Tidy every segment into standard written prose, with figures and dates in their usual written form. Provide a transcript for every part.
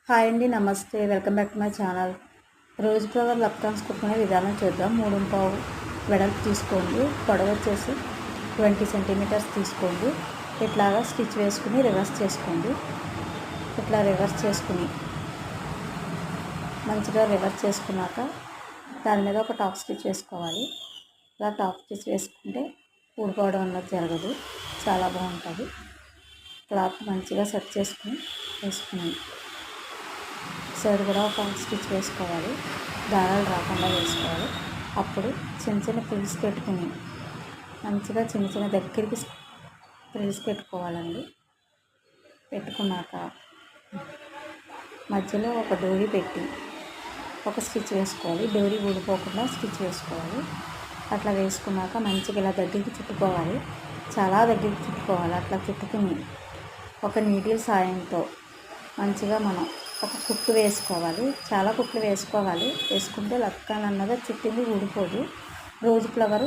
Hi అండి, నమస్తే. Welcome back to my channel. Rose flower లక్కాన్స్ కుట్టుకునే విధానం చూద్దాం. 3 వెడల్పు తీసుకోండి. పొడవు వచ్చేసి 20 సెంటీమీటర్స్ తీసుకోండి. ఇట్లాగా స్టిచ్ వేసుకుని రివర్స్ చేసుకోండి. ఇట్లా రివర్స్ చేసుకుని మంచిగా రివర్స్ చేసుకున్నాక దాని మీద ఒక టాప్ స్టిచ్ వేసుకోవాలి. ఇలా టాప్ స్టిచ్ వేసుకుంటే ఊడిపోవడం అన్నది జరగదు, చాలా బాగుంటుంది. క్లాత్ మంచిగా సెట్ చేసుకుని వేసుకుని సైడ్ కూడా ఒక స్టిచ్ వేసుకోవాలి. దారాలు రాకుండా వేసుకోవాలి. అప్పుడు చిన్న చిన్న ఫ్రిల్స్ పెట్టుకుని మంచిగా చిన్న చిన్న దగ్గరికి ఫ్రిల్స్ పెట్టుకోవాలండి. పెట్టుకున్నాక మధ్యలో ఒక డోరీ పెట్టి ఒక స్టిచ్ వేసుకోవాలి. డోరీ ఊడిపోకుండా స్టిచ్ వేసుకోవాలి. అట్లా వేసుకున్నాక మంచిగా ఇలా దగ్గరికి చుట్టుకోవాలి. చాలా దగ్గరికి చుట్టుకోవాలి. అట్లా చుట్టుకుని ఒక నీడిల్ సాయంతో మంచిగా మనం ఒక కుట్టు వేసుకోవాలి. చాలా కుట్లు వేసుకోవాలి. వేసుకుంటే లక్కాన్ అన్నది చుట్టింది ఊడిపోదు. రోజ్ ఫ్లవర్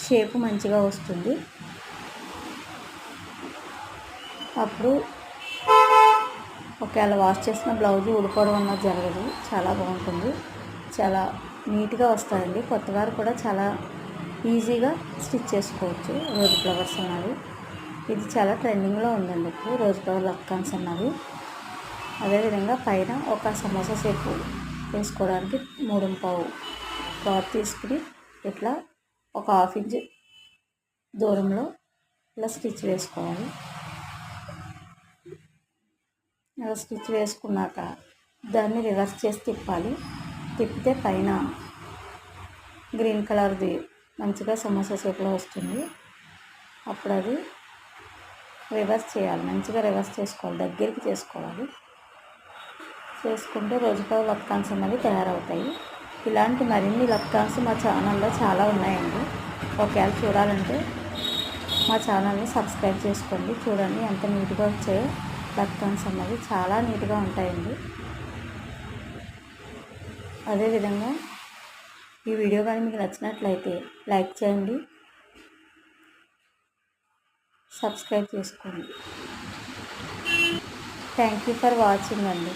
షేపు మంచిగా వస్తుంది. అప్పుడు ఒకవేళ వాష్ చేసిన బ్లౌజ్ ఊడిపోవడం అన్నది జరగదు, చాలా బాగుంటుంది. చాలా నీట్గా వస్తాయండి. కొత్తవారు కూడా చాలా ఈజీగా స్టిచ్ చేసుకోవచ్చు రోజ్ ఫ్లవర్స్ అన్నది. ఇది చాలా ట్రెండింగ్లో ఉందండి ఇప్పుడు రోజ్ ఫ్లవర్ లక్కాన్స్ అన్నది. అదేవిధంగా పైన ఒక సమోసా షేప్ వేసుకోవడానికి 3 క్లాత్ తీసుకుని ఇట్లా ఒక 1/2 ఇంచ్ దూరంలో ఇలా స్టిచ్ వేసుకోవాలి. ఇలా స్టిచ్ వేసుకున్నాక దాన్ని రివర్స్ చేసి తిప్పాలి. తిప్పితే పైన గ్రీన్ కలర్ది మంచిగా సమోసా షేప్లో వస్తుంది. అప్పుడు అది రివర్స్ చేయాలి. మంచిగా రివర్స్ చేసుకోవాలి, దగ్గరికి చేసుకోవాలి. చేసుకుంటే రోజ్ ఫ్లవర్ లక్కాన్స్ అనేవి తయారవుతాయి. ఇలాంటి మరిన్ని లక్కాన్స్ మా ఛానల్లో చాలా ఉన్నాయండి. ఒకవేళ చూడాలంటే మా ఛానల్ని సబ్స్క్రైబ్ చేసుకోండి. చూడండి ఎంత నీట్గా వచ్చాయో లక్కాన్స్ అన్నవి, చాలా నీట్గా ఉంటాయండి. అదేవిధంగా ఈ వీడియో కానీ మీకు నచ్చినట్లయితే లైక్ చేయండి, సబ్స్క్రైబ్ చేసుకోండి. థ్యాంక్ యూ ఫర్ వాచింగ్ అండి.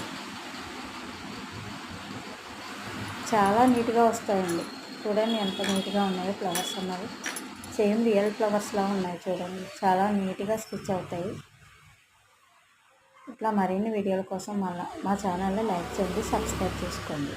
చాలా నీట్గా వస్తాయండి. చూడండి ఎంత నీట్గా ఉన్నాయో ఫ్లవర్స్ అన్నవి. సేమ్ రియల్ ఫ్లవర్స్లా ఉన్నాయి చూడండి. చాలా నీట్గా స్టిచ్ అవుతాయి. ఇట్లా మరిన్ని వీడియోల కోసం మళ్ళీ మా ఛానల్ని లైక్ చేయండి, సబ్స్క్రైబ్ చేసుకోండి.